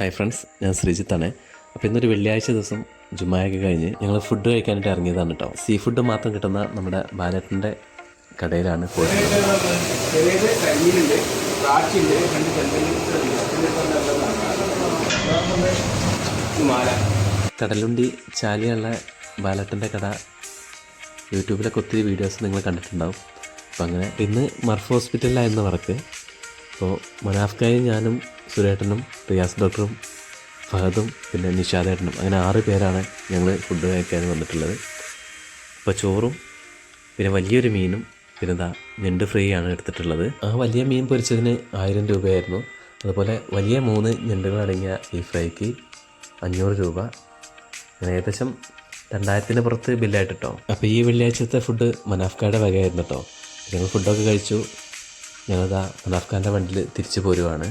Hi friends, ഞാൻ ശ്രീജിത്താണ്. അപ്പോൾ ഇന്നൊരു വെള്ളിയാഴ്ച ദിവസം ജുമായൊക്കെ കഴിഞ്ഞ് ഞങ്ങൾ ഫുഡ് കഴിക്കാനായിട്ട് ഇറങ്ങിയതാണ് കേട്ടോ. സീ ഫുഡ് മാത്രം കിട്ടുന്ന നമ്മുടെ ബാലറ്റിൻ്റെ കടയിലാണ് പോയിട്ടുള്ളത്. കടലുണ്ടി ചാലിയുള്ള ബാലറ്റിൻ്റെ കട യൂട്യൂബിലൊക്കെ ഒത്തിരി വീഡിയോസ് നിങ്ങൾ കണ്ടിട്ടുണ്ടാവും. അപ്പോൾ അങ്ങനെ ഇന്ന് മർഫ് ഹോസ്പിറ്റലിലായിരുന്നു വർക്ക്. അപ്പോൾ മനാഫ്കായും ഞാനും സുരേട്ടനും റിയാസ് ഡോക്ടറും ഫഹദും പിന്നെ നിഷാദേട്ടനും അങ്ങനെ 6 പേരാണ് ഞങ്ങൾ ഫുഡ് കഴിക്കാൻ വന്നിട്ടുള്ളത്. അപ്പോൾ ചോറും പിന്നെ വലിയൊരു മീനും പിന്നെ ഞണ്ട് ഫ്രൈ ആണ് എടുത്തിട്ടുള്ളത്. ആ വലിയ മീൻ പൊരിച്ചതിന് 1000 രൂപയായിരുന്നു. അതുപോലെ വലിയ 3 ഞണ്ടുകളടങ്ങിയ ഈ ഫ്രൈക്ക് 500 രൂപ. അങ്ങനെ ഏകദേശം 2000-ന് പുറത്ത് ബില്ലായിട്ട് കേട്ടോ. അപ്പോൾ ഈ വെള്ളിയാഴ്ചത്തെ ഫുഡ് മനാഫ്കായുടെ വകയായിരുന്നു കേട്ടോ. ഞങ്ങൾ ഫുഡൊക്കെ കഴിച്ചു. ഞങ്ങളിതാ മനാഫ്ഖാൻ്റെ വണ്ടിയിൽ തിരിച്ചു പോരുവാണ്.